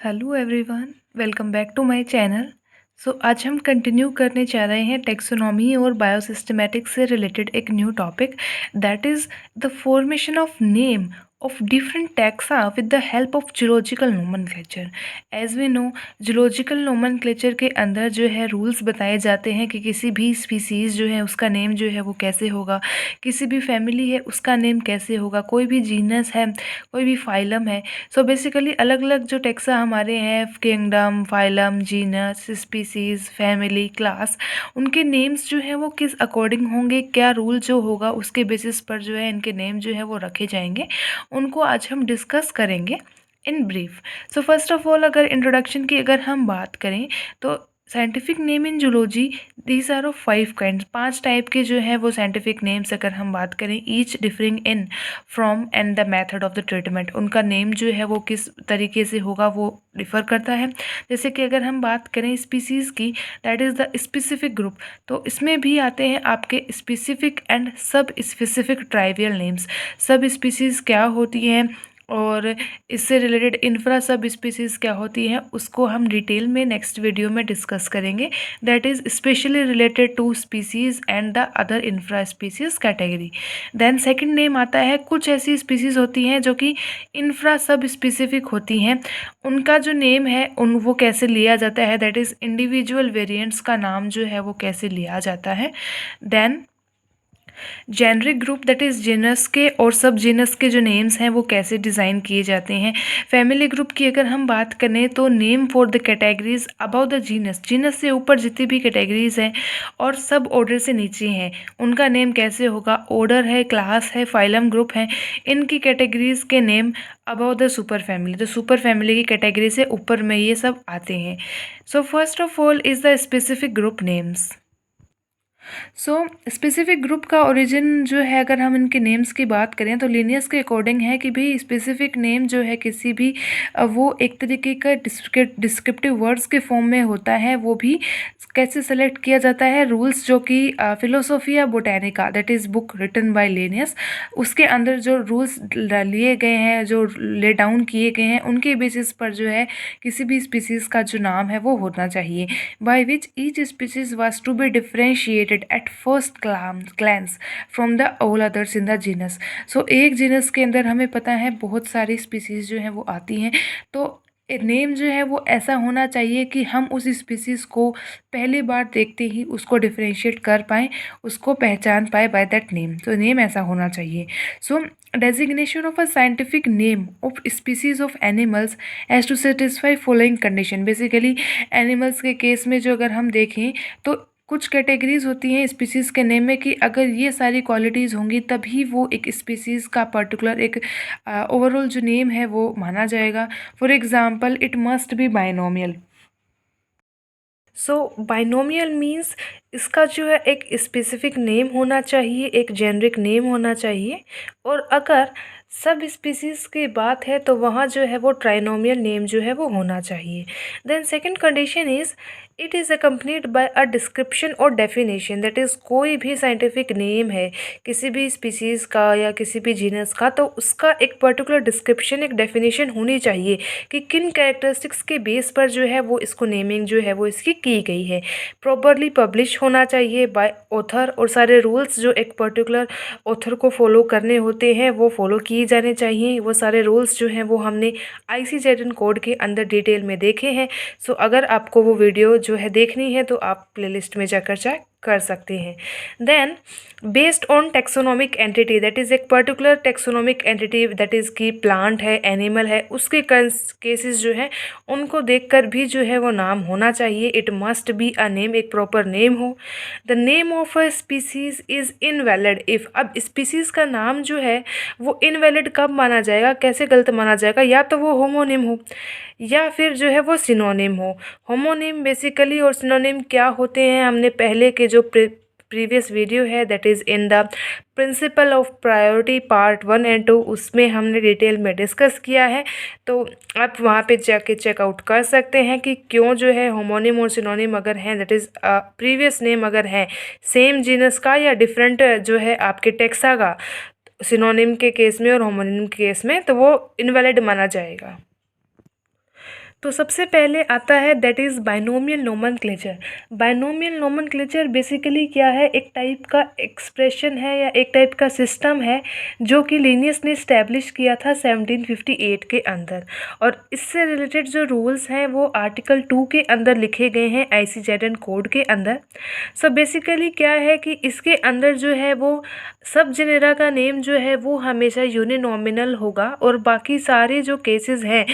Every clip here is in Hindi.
Hello everyone, welcome back to my channel. आज हम कंटिन्यू करने जा रहे हैं टेक्सोनॉमी और बायोसिस्टमैटिक्स से रिलेटेड एक new topic, that is the formation of name of different taxa with the help of zoological nomenclature। As we know, zoological nomenclature के अंदर जो है रूल्स बताए जाते हैं कि किसी भी स्पीसीज़ जो है उसका नेम जो है वो कैसे होगा, किसी भी फैमिली है उसका नेम कैसे होगा, कोई भी जीनस है, कोई भी फाइलम है। बेसिकली अलग अलग जो टेक्सा हमारे हैं, kingdom, phylum, genus, species, family, class, उनके नेम्स जो हैं वो किस अकॉर्डिंग होंगे, क्या रूल जो होगा उसके बेसिस पर जो है इनके नेम जो है वो रखे जाएंगे, उनको आज हम डिस्कस करेंगे in brief. First of all, अगर इंट्रोडक्शन की अगर हम बात करें तो scientific name in zoology, these are of 5 kind, 5 type के जो है वो साइंटिफिक नेम्स अगर हम बात करें, each differing in from and the method of the treatment, उनका नेम जो है वो किस तरीके से होगा वो डिफ़र करता है। जैसे कि अगर हम बात करें स्पीसीज़ की, that is the specific group, तो इसमें भी आते हैं आपके स्पेसिफिक एंड सब स्पेसिफिक ट्राइवियल नेम्स। सब स्पीसीज़ क्या होती हैं और इससे रिलेटेड इंफ्रा सब स्पीसीज़ क्या होती हैं, उसको हम डिटेल में नेक्स्ट वीडियो में डिस्कस करेंगे, that is specially related to species and the other infra species category. Then second name आता है, कुछ ऐसी स्पीसीज़ होती हैं जो कि इंफ्रा सब स्पेसिफिक होती हैं, उनका जो नेम है वो कैसे लिया जाता है, दैट इज़ इंडिविजुअल वेरिएंट्स का नाम जो है वो कैसे लिया जाता है। Then generic group, that is genus के और सब जीनस के जो नेम्स हैं वो कैसे डिज़ाइन किए जाते हैं। फैमिली ग्रुप की अगर हम बात करें तो name for the categories about the genus, genus से ऊपर जितनी भी कैटेगरीज हैं और सब ऑर्डर से नीचे हैं उनका नेम कैसे होगा, ऑर्डर है, क्लास है, फाइलम, ग्रुप है, इनकी कैटेगरीज के name about the super family, तो सुपर फैमिली की कैटेगरी से ऊपर में ये सब आते हैं। First of all is the specific group names. Specific group का ओरिजिन जो है, अगर हम इनके नेम्स की बात करें तो लीनियस के अकॉर्डिंग है कि भाई स्पेसिफिक नेम जो है किसी भी वो एक तरीके का डिस्क्रिप्टिव वर्ड्स के फॉर्म में होता है। वो भी कैसे सेलेक्ट किया जाता है, रूल्स जो कि Philosophia Botanica, that is book written by Linnaeus, उसके अंदर जो रूल्स लिए गए हैं, जो ले डाउन किए गए हैं, उनके बेसिस पर जो है किसी भी स्पीसीज़ का जो नाम है वो होना चाहिए, by which each species was to be differentiated at first glance from the all others in the genus. एक जीनस के अंदर हमें पता है बहुत सारी स्पीसीज़ जो हैं वो आती हैं, तो नेम जो है वो ऐसा होना चाहिए कि हम उस स्पीसीज़ को पहली बार देखते ही उसको डिफरेंशिएट कर पाएँ, उसको पहचान पाए बाय दैट नेम, तो नेम ऐसा होना चाहिए। Designation of a scientific name of species of animals has to satisfy following condition. Basically animals के केस में जो अगर हम देखें तो कुछ कैटेगरीज होती हैं स्पीसीज़ के नेम में कि अगर ये सारी क्वालिटीज़ होंगी तभी वो एक स्पीसीज़ का पर्टिकुलर एक ओवरऑल जो नेम है वो माना जाएगा। For example, it must be binomial. Binomial means इसका जो है एक स्पेसिफिक नेम होना चाहिए, एक जेनरिक नेम होना चाहिए, और अगर सब स्पीसीज़ की बात है तो वहाँ जो है वो ट्राइनोमियल नेम जो है वो होना चाहिए। Then second condition is it is accompanied by a description और डेफिनेशन, दैट इज़ कोई भी साइंटिफिक नेम है किसी भी स्पीसीज़ का या किसी भी जीनस का, तो उसका एक पर्टिकुलर डिस्क्रिप्शन, एक डेफिनेशन होनी चाहिए कि किन कैरेक्टरिस्टिक्स के बेस पर जो है वो इसको नेमिंग जो है वो इसकी की गई है। प्रॉपरली पब्लिश होना चाहिए बाय ऑथर, और सारे रूल्स जो एक पर्टिकुलर ऑथर को फॉलो करने होते हैं वो फॉलो किए जाने चाहिए। वो सारे रूल्स जो हैं वो हमने ICZ कोड के अंदर डिटेल में देखे हैं। अगर आपको वो वीडियो जो है देखनी है तो आप प्लेलिस्ट में जाकर चेक कर सकते हैं। Then based on taxonomic entity, that is एक particular taxonomic entity, that is की प्लांट है, एनिमल है, उसके केसेस जो हैं उनको देखकर भी जो है वो नाम होना चाहिए। It must be a name, एक प्रॉपर नेम हो। The name of a species is invalid if, अब स्पीसीज़ का नाम जो है वो इनवैलिड कब माना जाएगा, कैसे गलत माना जाएगा, या तो वो होमोनिम हो या फिर जो है वो सिनोनिम हो। होमोनिम बेसिकली और सिनोनिम क्या होते हैं, हमने पहले के जो प्रीवियस वीडियो है, that is in the principle of priority part 1 and 2, उसमें हमने डिटेल में डिस्कस किया है, तो आप वहाँ पे जाके चेकआउट कर सकते हैं कि क्यों जो है होमोनिम और सिनोनिम अगर हैं, दैट इज़ प्रीवियस नेम अगर है सेम जीनस का या डिफरेंट जो है आपके टेक्सा का, सिनोनिम के केस में और होमोनिम के केस में, तो वो इनवैलिड माना जाएगा। तो सबसे पहले आता है that is binomial nomenclature. Binomial nomenclature basically क्या है, एक टाइप का एक्सप्रेशन है या एक टाइप का सिस्टम है जो कि लिनियस ने इस्टेब्लिश किया था 1758 के अंदर, और इससे रिलेटेड जो रूल्स हैं वो आर्टिकल 2 के अंदर लिखे गए हैं ICZN कोड के अंदर। सो बेसिकली क्या है कि इसके अंदर जो है वो सब जेनेरा का नेम जो है वो हमेशा यूनिनॉमिनल होगा, और बाकी सारे जो केसेस हैं,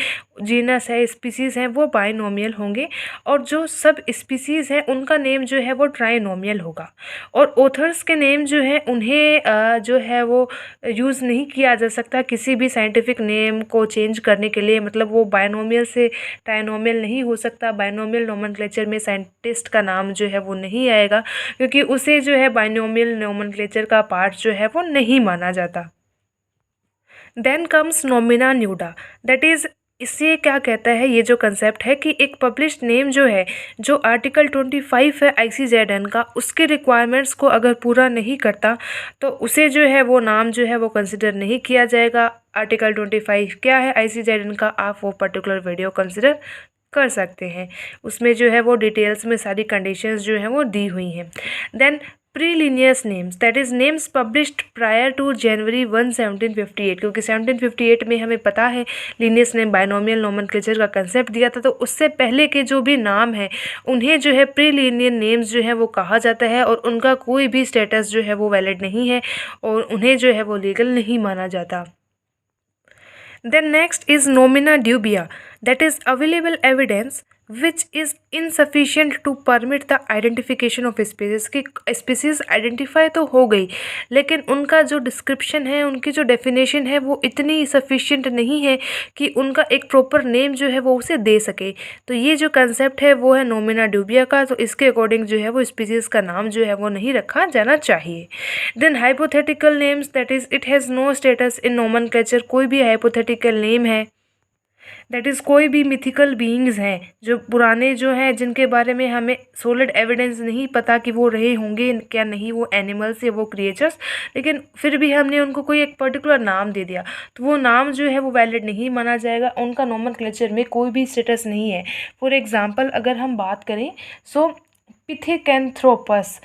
जीनस है, स्पीसीज़ हैं, वो बाइनोमियल होंगे, और जो सब स्पीसीज़ हैं उनका नेम जो है वो ट्राइनोमियल होगा। और ऑथर्स के नेम जो है उन्हें जो है वो यूज़ नहीं किया जा सकता किसी भी साइंटिफिक नेम को चेंज करने के लिए, मतलब वो बाइनोमियल से ट्राइनोमियल नहीं हो सकता। बाइनोमियल नोमेनक्लेचर में साइंटिस्ट का नाम जो है वो नहीं आएगा, क्योंकि उसे जो है बाइनोमियल नोमेनक्लेचर का पार्ट जो है वो नहीं माना जाता। Then comes nomina nuda, that is, इससे क्या कहता है, ये जो कंसेप्ट है कि एक पब्लिश्ड नेम जो है, जो आर्टिकल 25 है ICZN का, उसके रिक्वायरमेंट्स को अगर पूरा नहीं करता तो उसे जो है वो नाम जो है वो कंसिडर नहीं किया जाएगा। आर्टिकल 25 क्या है ICZN का, आप वो पर्टिकुलर वीडियो कंसिडर कर सकते हैं, उसमें जो है वो डिटेल्स में सारी कंडीशंस जो हैं वो दी हुई हैं। Then pre-Linnaean names, that is names published prior to January 1 1758, क्योंकि 1758 में हमें पता है लिनियस ने बाइनोमियल नोमेनक्लेचर का कंसेप्ट दिया था, तो उससे पहले के जो भी नाम हैं उन्हें जो है प्रीलिनियर नेम्स जो है वो कहा जाता है, और उनका कोई भी स्टेटस जो है वो वैलिड नहीं है, और उन्हें जो है वो लीगल नहीं माना जाता। Then next is nomina dubia, that is available evidence which is insufficient to permit the identification of species। की स्पीसीज़ आइडेंटिफाई तो हो गई, लेकिन उनका जो डिस्क्रिप्शन है, उनकी जो डेफिनेशन है वो इतनी सफिशिएंट नहीं है कि उनका एक प्रॉपर नेम जो है वो उसे दे सके। तो ये जो कंसेप्ट है वो है नोमिना ड्यूबिया का, तो इसके अकॉर्डिंग जो है वो स्पीसीज़ का नाम जो है वो नहीं रखा जाना चाहिए। Then hypothetical names, that is it has no status in nomenclature. कोई भी हाइपोथेटिकल नेम है, दैट इज़ कोई भी मिथिकल बीइंग्स हैं जो पुराने जो हैं, जिनके बारे में हमें सॉलिड एविडेंस नहीं पता कि वो रहे होंगे क्या नहीं, वो एनिमल्स या वो क्रिएचर्स, लेकिन फिर भी हमने उनको कोई एक पर्टिकुलर नाम दे दिया, तो वो नाम जो है वो वैलिड नहीं माना जाएगा, उनका नोमेनक्लेचर में कोई भी स्टेटस नहीं है। फॉर एग्जांपल अगर हम बात करें, सो पिथेकैंथ्रोपस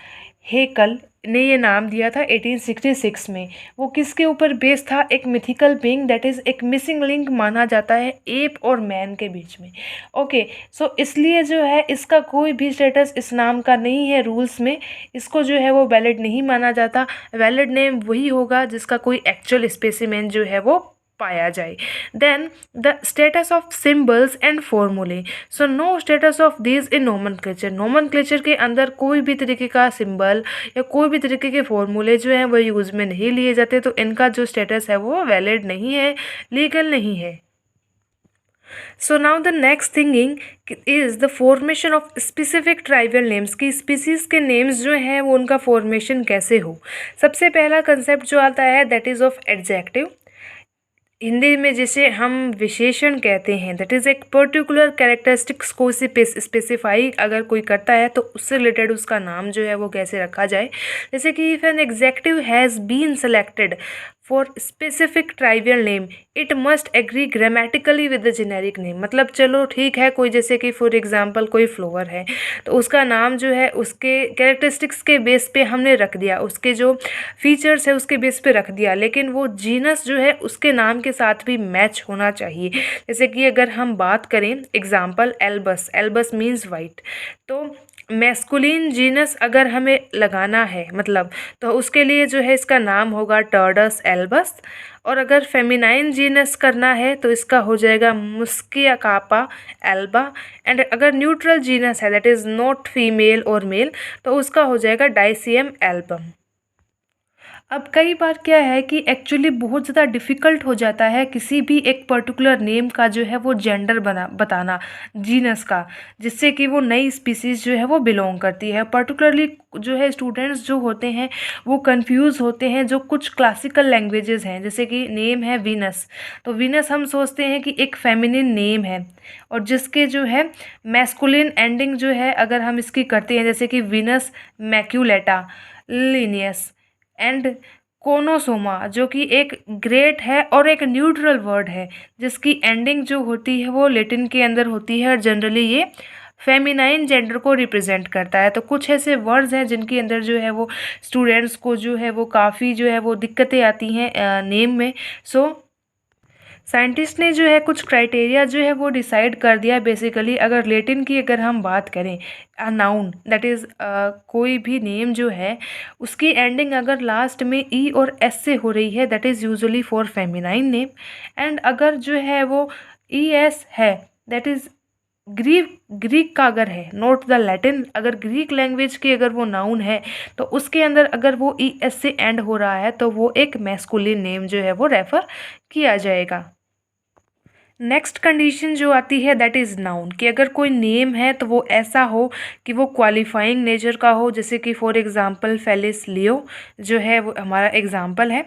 हेकल ने ये नाम दिया था 1866 में। वो किसके ऊपर बेस था, एक मिथिकल बीइंग, दैट इज़ एक मिसिंग लिंक माना जाता है एप और मैन के बीच में। ओके, सो इसलिए जो है इसका कोई भी स्टेटस इस नाम का नहीं है रूल्स में, इसको जो है वो वैलिड नहीं माना जाता। वैलिड नेम वही होगा जिसका कोई एक्चुअल स्पेसिमेन जो है वो पाया जाए। Then the status of symbols and फॉर्मूले, so no status of these in nomenclature. Nomenclature के अंदर कोई भी तरीके का सिंबल या कोई भी तरीके के फॉर्मूले जो हैं वो यूज़ में नहीं लिए जाते, तो इनका जो स्टेटस है वो वैलिड नहीं है, लीगल नहीं है। So now the next thinking is the formation of specific tribal names, की स्पीसीज़ के नेम्स जो हैं वो उनका फॉर्मेशन कैसे हो। सबसे पहला कंसेप्ट जो आता है that is of adjective, Hindi में जिसे हम विशेषण कहते हैं, दैट इज़ एक पर्टिकुलर कैरेक्टरिस्टिक्स को स्पेसिफाई अगर कोई करता है तो उससे रिलेटेड उसका नाम जो है वो कैसे रखा जाए। जैसे कि if an adjective has been selected for specific trivial name it must agree grammatically with the generic name. मतलब चलो ठीक है, कोई जैसे कि फॉर एग्जांपल कोई फ्लावर है तो उसका नाम जो है उसके कैरेक्टरिस्टिक्स के बेस पे हमने रख दिया, उसके जो फीचर्स है उसके बेस पे रख दिया, लेकिन वो जीनस जो है उसके नाम के साथ भी मैच होना चाहिए। जैसे कि अगर हम बात करें example Albus, Albus means white, तो मैस्कुलिन जीनस अगर हमें लगाना है मतलब, तो उसके लिए जो है इसका नाम होगा टर्डस एल्बस, और अगर फेमिनाइन जीनस करना है तो इसका हो जाएगा मुस्किया कापा एल्बा, एंड अगर न्यूट्रल जीनस है दैट इज़ नॉट फीमेल और मेल तो उसका हो जाएगा डाइसियम एल्बम। अब कई बार क्या है कि एक्चुअली बहुत ज़्यादा डिफ़िकल्ट हो जाता है किसी भी एक पर्टिकुलर नेम का जो है वो जेंडर बताना जीनस का, जिससे कि वो नई स्पीसीज़ जो है वो बिलोंग करती है। पर्टिकुलरली जो है स्टूडेंट्स जो होते हैं वो कंफ्यूज होते हैं, जो कुछ क्लासिकल लैंग्वेजेस हैं, जैसे कि नेम है वीनस, तो वीनस हम सोचते हैं कि एक फेमिनिन नेम है और जिसके जो है मैस्कुलिन एंडिंग जो है अगर हम इसकी करते हैं, जैसे कि वीनस मैक्यूलेटा, लिनियस एंड कोनोसोमा, जो कि एक ग्रेट है और एक न्यूट्रल वर्ड है, जिसकी एंडिंग जो होती है वो लैटिन के अंदर होती है और जनरली ये फेमिनाइन जेंडर को रिप्रेजेंट करता है। तो कुछ ऐसे वर्ड्स हैं जिनके अंदर जो है वो स्टूडेंट्स को जो है वो काफ़ी जो है वो दिक्कतें आती हैं नेम में। सो साइंटिस्ट ने जो है कुछ क्राइटेरिया जो है वो डिसाइड कर दिया बेसिकली। अगर लैटिन की अगर हम बात करें, अ नाउन दैट इज़ कोई भी नेम जो है उसकी एंडिंग अगर लास्ट में ई और एस से हो रही है, that is usually for feminine name. And अगर जो है वो ई एस है, दैट इज़ ग्रीक का अगर है, नोट द लैटिन, अगर ग्रीक लैंग्वेज की अगर वो नाउन है तो उसके अंदर अगर वो ई एस से एंड हो रहा है तो वो एक मैस्कुलिन नेम जो है वो रेफर किया जाएगा। नेक्स्ट कंडीशन जो आती है दैट इज़ नाउन, कि अगर कोई नेम है तो वो ऐसा हो कि वो क्वालिफाइंग नेचर का हो, जैसे कि फॉर एग्जांपल फेलिस लियो जो है वो हमारा एग्जांपल है।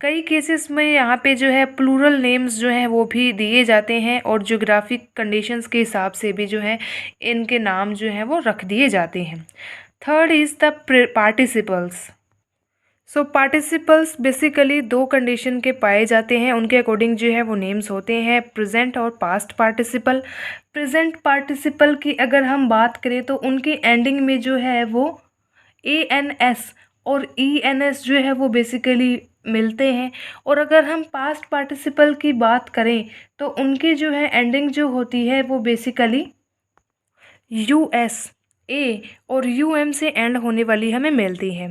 कई केसेस में यहाँ पे जो है प्लूरल नेम्स जो हैं वो भी दिए जाते हैं और ज्योग्राफिक कंडीशंस के हिसाब से भी जो है इनके नाम जो हैं वो रख दिए जाते हैं। Third is the participles. So participles basically दो कंडीशन के पाए जाते हैं, उनके अकॉर्डिंग जो है वो नेम्स होते हैं, प्रेजेंट और पास्ट पार्टिसिपल। प्रेजेंट पार्टिसिपल की अगर हम बात करें तो उनकी एंडिंग में जो है वो ए एन एस और ई एन एस जो है वो बेसिकली मिलते हैं। और अगर हम पास्ट पार्टिसिपल की बात करें तो उनकी जो है एंडिंग जो होती है वो बेसिकली यू एस ए और यू एम से एंड होने वाली हमें मिलती हैं।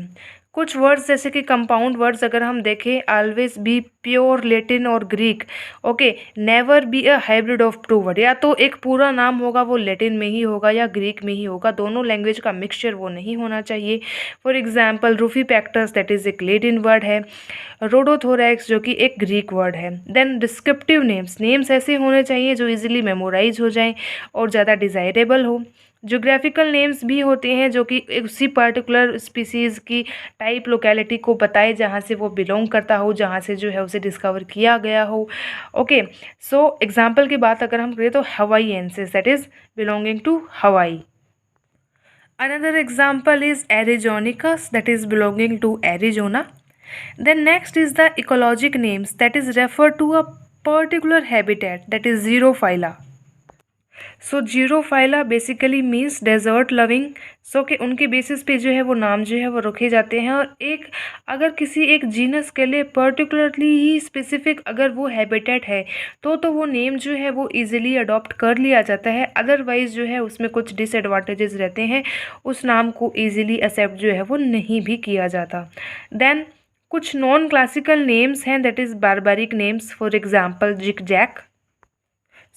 कुछ वर्ड्स जैसे कि कंपाउंड वर्ड्स अगर हम देखें, ऑलवेज बी प्योर लैटिन और Greek, okay, never be a hybrid of two word, या तो एक पूरा नाम होगा वो लैटिन में ही होगा या ग्रीक में ही होगा, दोनों लैंग्वेज का मिक्सचर वो नहीं होना चाहिए। फॉर एग्जांपल रूफीपैक्टस दैट इज़ एक लैटिन वर्ड है, रोडोथोरैक्स जो कि एक ग्रीक वर्ड है। देन डिस्क्रिप्टिव नेम्स ऐसे होने चाहिए जो इजीली मेमोराइज हो जाएं और ज़्यादा डिज़ायरेबल हो। ज्योग्राफिकल नेम्स भी होते हैं जो कि उसी पर्टिकुलर स्पीसीज़ की टाइप लोकेलिटी को बताए जहाँ से वो बिलोंग करता हो, जहाँ से जो है उसे डिस्कवर किया गया हो। ओके, सो एग्जांपल की बात अगर हम करें तो हवाईएंसिस दैट इज़ बिलोंगिंग टू हवाई। Another example is Arizonicus that is belonging to Arizona. Then next is the ecologic names that is refer to a particular habitat that is Xerophylla. So xerophylla basically means desert loving. So के उनके बेसिस पे जो है वो नाम जो है वो रखे जाते हैं। और एक अगर किसी एक जीनस के लिए पर्टिकुलरली ही स्पेसिफिक अगर वो हैबिटेट है तो वो नेम जो है वो इजीली अडॉप्ट कर लिया जाता है। अदरवाइज़ जो है उसमें कुछ डिसएडवांटेजेस रहते हैं, उस नाम को इजीली एक्सेप्ट जो है वो नहीं भी किया जाता। देन कुछ नॉन क्लासिकल नेम्स हैं that is barbaric names, for example जिक जैक।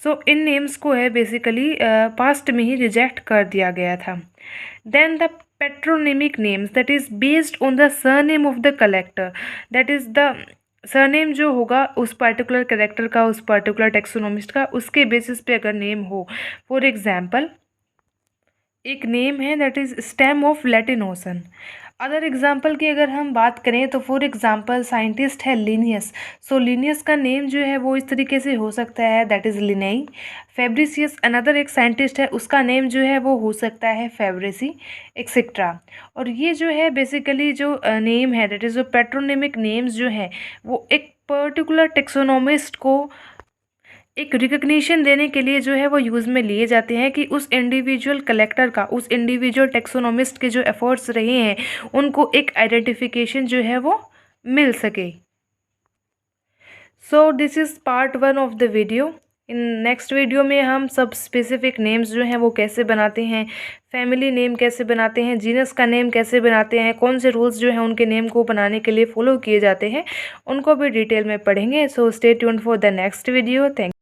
सो इन नेम्स को है बेसिकली पास्ट में ही रिजेक्ट कर दिया गया था। Then the patronymic names that is based on the surname of the collector, that is the surname जो होगा उस पर्टिकुलर करेक्टर का, उस पर्टिकुलर टेक्सोनोमिस्ट का, उसके बेसिस पे अगर नेम हो। फॉर एग्जांपल एक नेम है दैट इज़ स्टेम ऑफ लैटिनोसन। अदर एग्जाम्पल की अगर हम बात करें तो फॉर एग्जांपल साइंटिस्ट है लिनियस। सो लिनियस का नेम जो है वो इस तरीके से हो सकता है that is Linnaei. Fabricius another एक साइंटिस्ट है, उसका नेम जो है वो हो सकता है फेब्रेसी एक्सेट्रा। और ये जो है बेसिकली जो नेम है दैट इज़ जो पेट्रोनिमिक नेम्स जो हैं वो एक पर्टिकुलर टेक्सोनोमिस्ट को एक रिकग्निशन देने के लिए जो है वो यूज़ में लिए जाते हैं कि उस इंडिविजुअल कलेक्टर का, उस इंडिविजुअल टेक्सोनोमिस्ट के जो एफर्ट्स रहे हैं उनको एक आइडेंटिफिकेशन जो है वो मिल सके। So this is part 1 of the video. In next video में हम सब स्पेसिफिक नेम्स जो हैं वो कैसे बनाते हैं, फैमिली नेम कैसे बनाते हैं, जीनस का नेम कैसे बनाते हैं, कौन से रूल्स जो हैं उनके नेम को बनाने के लिए फॉलो किए जाते हैं, उनको भी डिटेल में पढ़ेंगे। So stay tuned for the next video. Thank